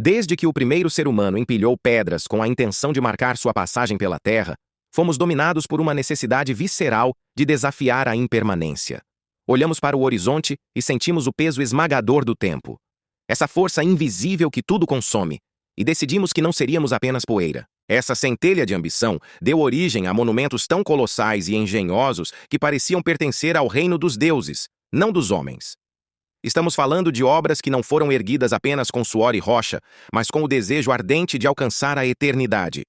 Desde que o primeiro ser humano empilhou pedras com a intenção de marcar sua passagem pela Terra, fomos dominados por uma necessidade visceral de desafiar a impermanência. Olhamos para o horizonte e sentimos o peso esmagador do tempo. Essa força invisível que tudo consome. E decidimos que não seríamos apenas poeira. Essa centelha de ambição deu origem a monumentos tão colossais e engenhosos que pareciam pertencer ao reino dos deuses, não dos homens. Estamos falando de obras que não foram erguidas apenas com suor e rocha, mas com o desejo ardente de alcançar a eternidade.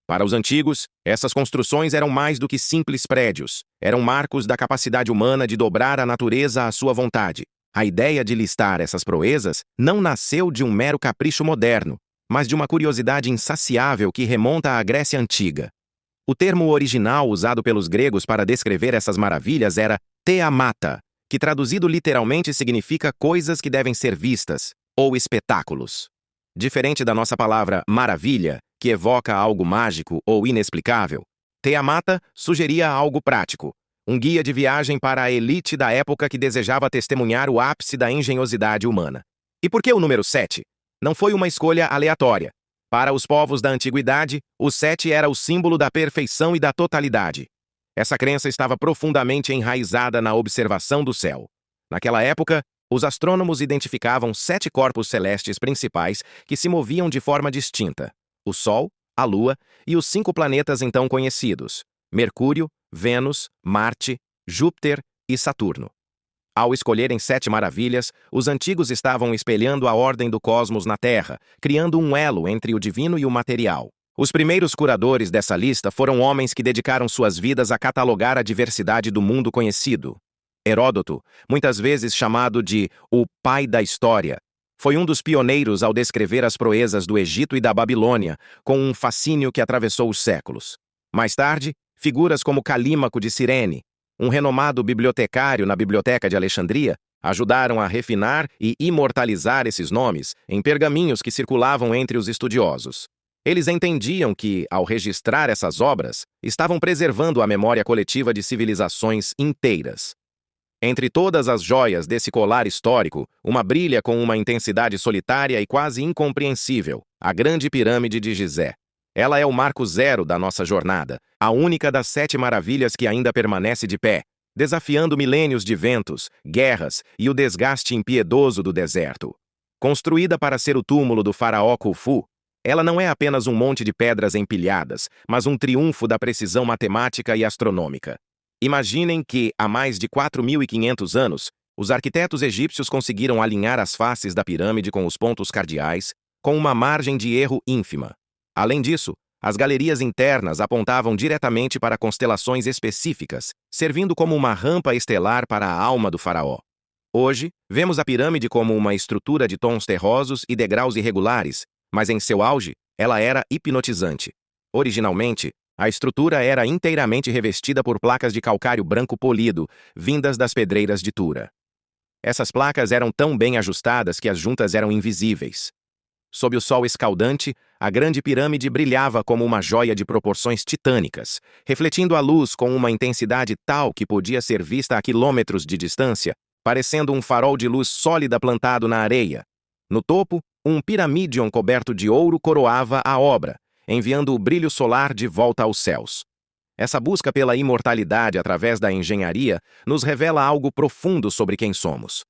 Para os antigos, essas construções eram mais do que simples prédios. Eram marcos da capacidade humana de dobrar a natureza à sua vontade. A ideia de listar essas proezas não nasceu de um mero capricho moderno, mas de uma curiosidade insaciável que remonta à Grécia Antiga. O termo original usado pelos gregos para descrever essas maravilhas era theamata, que traduzido literalmente significa coisas que devem ser vistas, ou espetáculos. Diferente da nossa palavra maravilha, que evoca algo mágico ou inexplicável, theamata sugeria algo prático, um guia de viagem para a elite da época que desejava testemunhar o ápice da engenhosidade humana. E por que o número 7? Não foi uma escolha aleatória. Para os povos da antiguidade, o 7 era o símbolo da perfeição e da totalidade. Essa crença estava profundamente enraizada na observação do céu. Naquela época, os astrônomos identificavam 7 corpos celestes principais que se moviam de forma distinta: o Sol, a Lua e os 5 planetas então conhecidos: Mercúrio, Vênus, Marte, Júpiter e Saturno. Ao escolherem 7 maravilhas, os antigos estavam espelhando a ordem do cosmos na Terra, criando um elo entre o divino e o material. Os primeiros curadores dessa lista foram homens que dedicaram suas vidas a catalogar a diversidade do mundo conhecido. Heródoto, muitas vezes chamado de o pai da história, foi um dos pioneiros ao descrever as proezas do Egito e da Babilônia, com um fascínio que atravessou os séculos. Mais tarde, figuras como Calímaco de Cirene, um renomado bibliotecário na Biblioteca de Alexandria, ajudaram a refinar e imortalizar esses nomes em pergaminhos que circulavam entre os estudiosos. Eles entendiam que, ao registrar essas obras, estavam preservando a memória coletiva de civilizações inteiras. Entre todas as joias desse colar histórico, uma brilha com uma intensidade solitária e quase incompreensível: a Grande Pirâmide de Gizé. Ela é o marco zero da nossa jornada, a única das 7 maravilhas que ainda permanece de pé, desafiando milênios de ventos, guerras e o desgaste impiedoso do deserto. Construída para ser o túmulo do faraó Khufu, ela não é apenas um monte de pedras empilhadas, mas um triunfo da precisão matemática e astronômica. Imaginem que, há mais de 4.500 anos, os arquitetos egípcios conseguiram alinhar as faces da pirâmide com os pontos cardeais, com uma margem de erro ínfima. Além disso, as galerias internas apontavam diretamente para constelações específicas, servindo como uma rampa estelar para a alma do faraó. Hoje, vemos a pirâmide como uma estrutura de tons terrosos e degraus irregulares, mas em seu auge, ela era hipnotizante. Originalmente, a estrutura era inteiramente revestida por placas de calcário branco polido, vindas das pedreiras de Tura. Essas placas eram tão bem ajustadas que as juntas eram invisíveis. Sob o sol escaldante, a Grande Pirâmide brilhava como uma joia de proporções titânicas, refletindo a luz com uma intensidade tal que podia ser vista a quilômetros de distância, parecendo um farol de luz sólida plantado na areia. No topo, um piramídion coberto de ouro coroava a obra, enviando o brilho solar de volta aos céus. Essa busca pela imortalidade através da engenharia nos revela algo profundo sobre quem somos.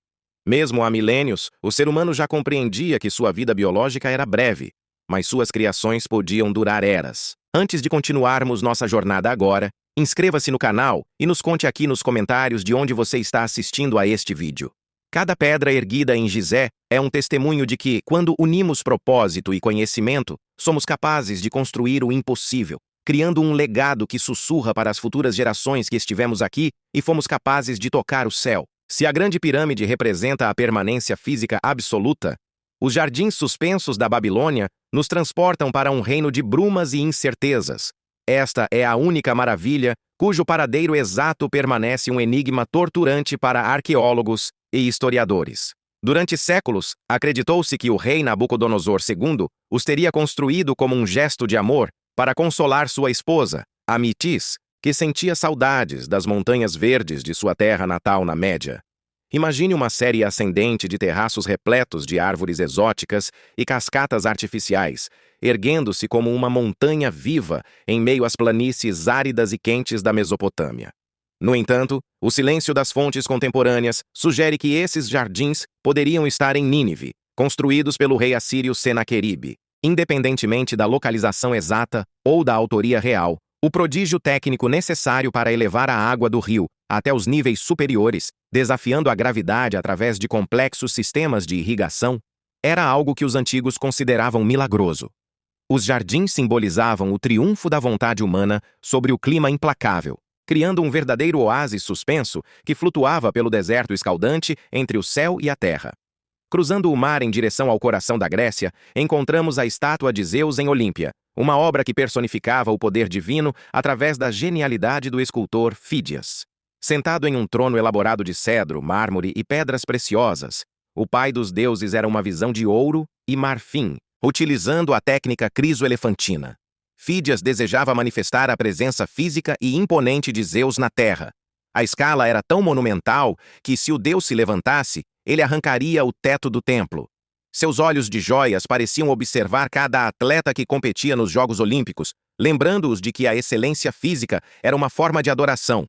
Mesmo há milênios, o ser humano já compreendia que sua vida biológica era breve, mas suas criações podiam durar eras. Antes de continuarmos nossa jornada agora, inscreva-se no canal e nos conte aqui nos comentários de onde você está assistindo a este vídeo. Cada pedra erguida em Gizé é um testemunho de que, quando unimos propósito e conhecimento, somos capazes de construir o impossível, criando um legado que sussurra para as futuras gerações que estivemos aqui e fomos capazes de tocar o céu. Se a Grande Pirâmide representa a permanência física absoluta, os jardins suspensos da Babilônia nos transportam para um reino de brumas e incertezas. Esta é a única maravilha cujo paradeiro exato permanece um enigma torturante para arqueólogos e historiadores. Durante séculos, acreditou-se que o rei Nabucodonosor II os teria construído como um gesto de amor para consolar sua esposa, Amitis, que sentia saudades das montanhas verdes de sua terra natal na Média. Imagine uma série ascendente de terraços repletos de árvores exóticas e cascatas artificiais, erguendo-se como uma montanha viva em meio às planícies áridas e quentes da Mesopotâmia. No entanto, o silêncio das fontes contemporâneas sugere que esses jardins poderiam estar em Nínive, construídos pelo rei assírio Senaqueribe. Independentemente da localização exata ou da autoria real, o prodígio técnico necessário para elevar a água do rio até os níveis superiores, desafiando a gravidade através de complexos sistemas de irrigação, era algo que os antigos consideravam milagroso. Os jardins simbolizavam o triunfo da vontade humana sobre o clima implacável, criando um verdadeiro oásis suspenso que flutuava pelo deserto escaldante entre o céu e a terra. Cruzando o mar em direção ao coração da Grécia, encontramos a estátua de Zeus em Olímpia, uma obra que personificava o poder divino através da genialidade do escultor Fídias. Sentado em um trono elaborado de cedro, mármore e pedras preciosas, o pai dos deuses era uma visão de ouro e marfim, utilizando a técnica crisoelefantina. Fídias desejava manifestar a presença física e imponente de Zeus na terra. A escala era tão monumental que, se o deus se levantasse, ele arrancaria o teto do templo. Seus olhos de joias pareciam observar cada atleta que competia nos Jogos Olímpicos, lembrando-os de que a excelência física era uma forma de adoração.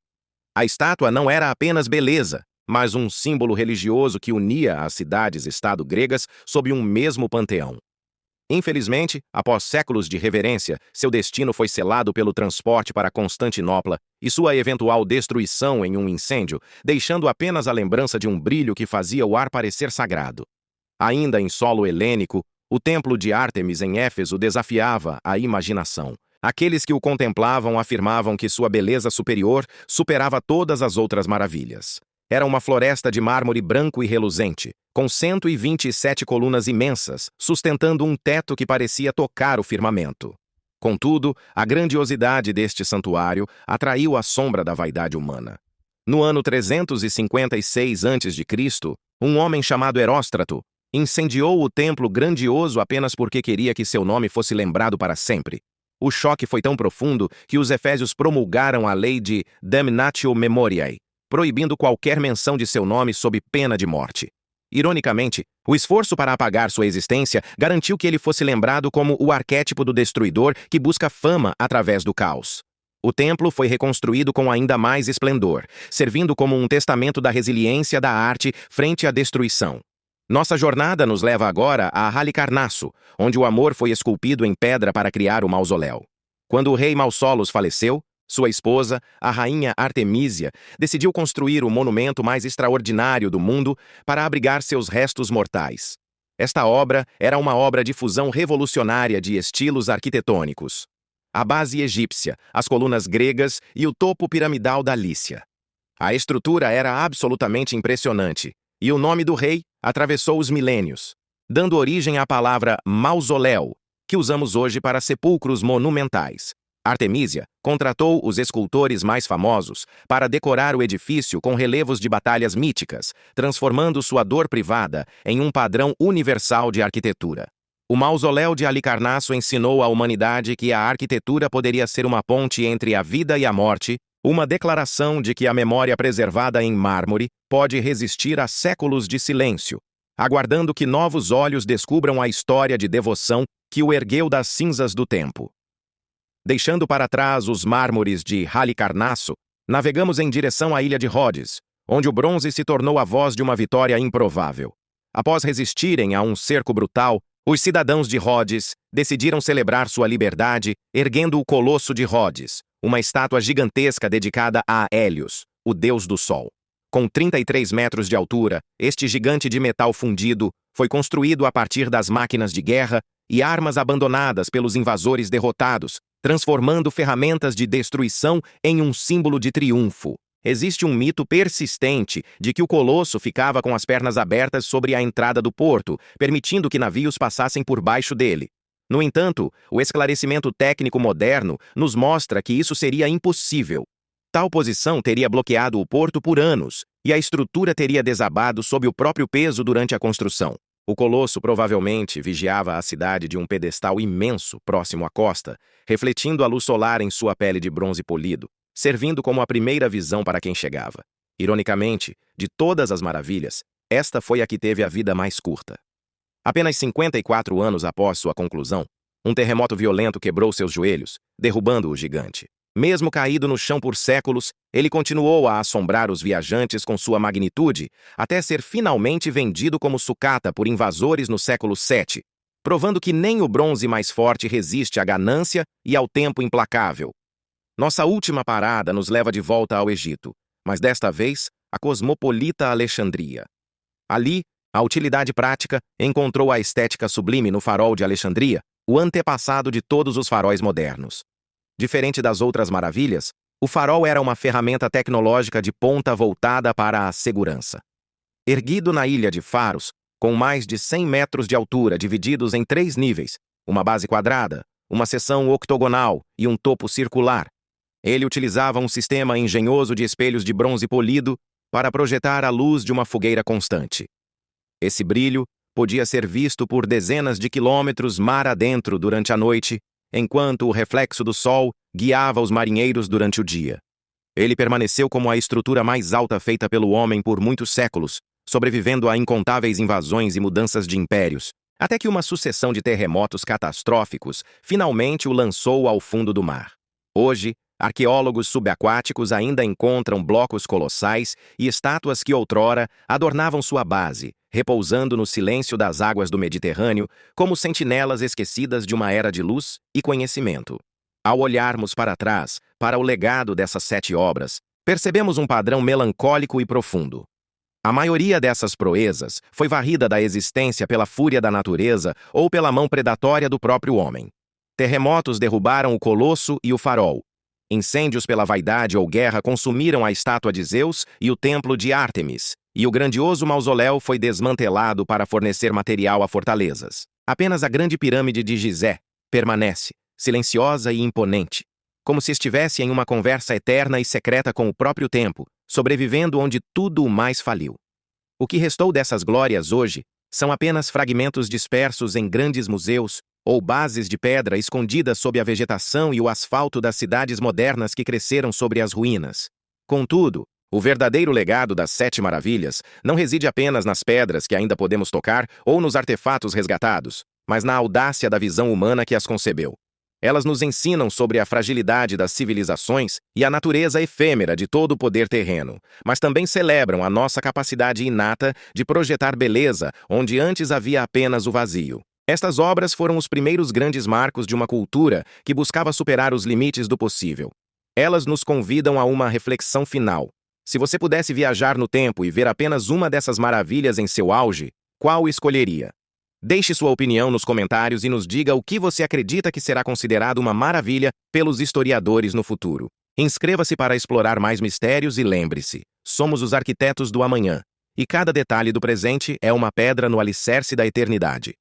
A estátua não era apenas beleza, mas um símbolo religioso que unia as cidades-estado gregas sob um mesmo panteão. Infelizmente, após séculos de reverência, seu destino foi selado pelo transporte para Constantinopla e sua eventual destruição em um incêndio, deixando apenas a lembrança de um brilho que fazia o ar parecer sagrado. Ainda em solo helênico, o templo de Ártemis em Éfeso desafiava a imaginação. Aqueles que o contemplavam afirmavam que sua beleza superior superava todas as outras maravilhas. Era uma floresta de mármore branco e reluzente, com 127 colunas imensas, sustentando um teto que parecia tocar o firmamento. Contudo, a grandiosidade deste santuário atraiu a sombra da vaidade humana. No ano 356 a.C., um homem chamado Heróstrato incendiou o templo grandioso apenas porque queria que seu nome fosse lembrado para sempre. O choque foi tão profundo que os efésios promulgaram a lei de Damnatio Memoriae, proibindo qualquer menção de seu nome sob pena de morte. Ironicamente, o esforço para apagar sua existência garantiu que ele fosse lembrado como o arquétipo do destruidor que busca fama através do caos. O templo foi reconstruído com ainda mais esplendor, servindo como um testamento da resiliência da arte frente à destruição. Nossa jornada nos leva agora a Halicarnasso, onde o amor foi esculpido em pedra para criar o mausoléu. Quando o rei Mausolos faleceu, sua esposa, a rainha Artemísia, decidiu construir o monumento mais extraordinário do mundo para abrigar seus restos mortais. Esta obra era uma obra de fusão revolucionária de estilos arquitetônicos. A base egípcia, as colunas gregas e o topo piramidal da Lícia. A estrutura era absolutamente impressionante, e o nome do rei atravessou os milênios, dando origem à palavra mausoléu, que usamos hoje para sepulcros monumentais. Artemísia contratou os escultores mais famosos para decorar o edifício com relevos de batalhas míticas, transformando sua dor privada em um padrão universal de arquitetura. O mausoléu de Halicarnasso ensinou à humanidade que a arquitetura poderia ser uma ponte entre a vida e a morte, uma declaração de que a memória preservada em mármore pode resistir a séculos de silêncio, aguardando que novos olhos descubram a história de devoção que o ergueu das cinzas do tempo. Deixando para trás os mármores de Halicarnasso, navegamos em direção à ilha de Rhodes, onde o bronze se tornou a voz de uma vitória improvável. Após resistirem a um cerco brutal, os cidadãos de Rhodes decidiram celebrar sua liberdade erguendo o Colosso de Rhodes, uma estátua gigantesca dedicada a Hélios, o deus do sol. Com 33 metros de altura, este gigante de metal fundido foi construído a partir das máquinas de guerra e armas abandonadas pelos invasores derrotados, transformando ferramentas de destruição em um símbolo de triunfo. Existe um mito persistente de que o colosso ficava com as pernas abertas sobre a entrada do porto, permitindo que navios passassem por baixo dele. No entanto, o esclarecimento técnico moderno nos mostra que isso seria impossível. Tal posição teria bloqueado o porto por anos, e a estrutura teria desabado sob o próprio peso durante a construção. O colosso provavelmente vigiava a cidade de um pedestal imenso próximo à costa, refletindo a luz solar em sua pele de bronze polido, servindo como a primeira visão para quem chegava. Ironicamente, de todas as maravilhas, esta foi a que teve a vida mais curta. Apenas 54 anos após sua conclusão, um terremoto violento quebrou seus joelhos, derrubando o gigante. Mesmo caído no chão por séculos, ele continuou a assombrar os viajantes com sua magnitude, até ser finalmente vendido como sucata por invasores no século VII, provando que nem o bronze mais forte resiste à ganância e ao tempo implacável. Nossa última parada nos leva de volta ao Egito, mas desta vez, a cosmopolita Alexandria. Ali, a utilidade prática encontrou a estética sublime no farol de Alexandria, o antepassado de todos os faróis modernos. Diferente das outras maravilhas, o farol era uma ferramenta tecnológica de ponta voltada para a segurança. Erguido na ilha de Faros, com mais de 100 metros de altura divididos em 3 níveis, uma base quadrada, uma seção octogonal e um topo circular, ele utilizava um sistema engenhoso de espelhos de bronze polido para projetar a luz de uma fogueira constante. Esse brilho podia ser visto por dezenas de quilômetros mar adentro durante a noite, enquanto o reflexo do sol guiava os marinheiros durante o dia. Ele permaneceu como a estrutura mais alta feita pelo homem por muitos séculos, sobrevivendo a incontáveis invasões e mudanças de impérios, até que uma sucessão de terremotos catastróficos finalmente o lançou ao fundo do mar. Hoje, arqueólogos subaquáticos ainda encontram blocos colossais e estátuas que outrora adornavam sua base, repousando no silêncio das águas do Mediterrâneo como sentinelas esquecidas de uma era de luz e conhecimento. Ao olharmos para trás, para o legado dessas 7 obras, percebemos um padrão melancólico e profundo. A maioria dessas proezas foi varrida da existência pela fúria da natureza ou pela mão predatória do próprio homem. Terremotos derrubaram o colosso e o farol. Incêndios pela vaidade ou guerra consumiram a estátua de Zeus e o templo de Ártemis, e o grandioso mausoléu foi desmantelado para fornecer material a fortalezas. Apenas a grande pirâmide de Gizé permanece, silenciosa e imponente, como se estivesse em uma conversa eterna e secreta com o próprio tempo, sobrevivendo onde tudo o mais faliu. O que restou dessas glórias hoje são apenas fragmentos dispersos em grandes museus ou bases de pedra escondidas sob a vegetação e o asfalto das cidades modernas que cresceram sobre as ruínas. Contudo, o verdadeiro legado das 7 maravilhas não reside apenas nas pedras que ainda podemos tocar ou nos artefatos resgatados, mas na audácia da visão humana que as concebeu. Elas nos ensinam sobre a fragilidade das civilizações e a natureza efêmera de todo o poder terreno, mas também celebram a nossa capacidade inata de projetar beleza onde antes havia apenas o vazio. Estas obras foram os primeiros grandes marcos de uma cultura que buscava superar os limites do possível. Elas nos convidam a uma reflexão final. Se você pudesse viajar no tempo e ver apenas uma dessas maravilhas em seu auge, qual escolheria? Deixe sua opinião nos comentários e nos diga o que você acredita que será considerado uma maravilha pelos historiadores no futuro. Inscreva-se para explorar mais mistérios e lembre-se, somos os arquitetos do amanhã, e cada detalhe do presente é uma pedra no alicerce da eternidade.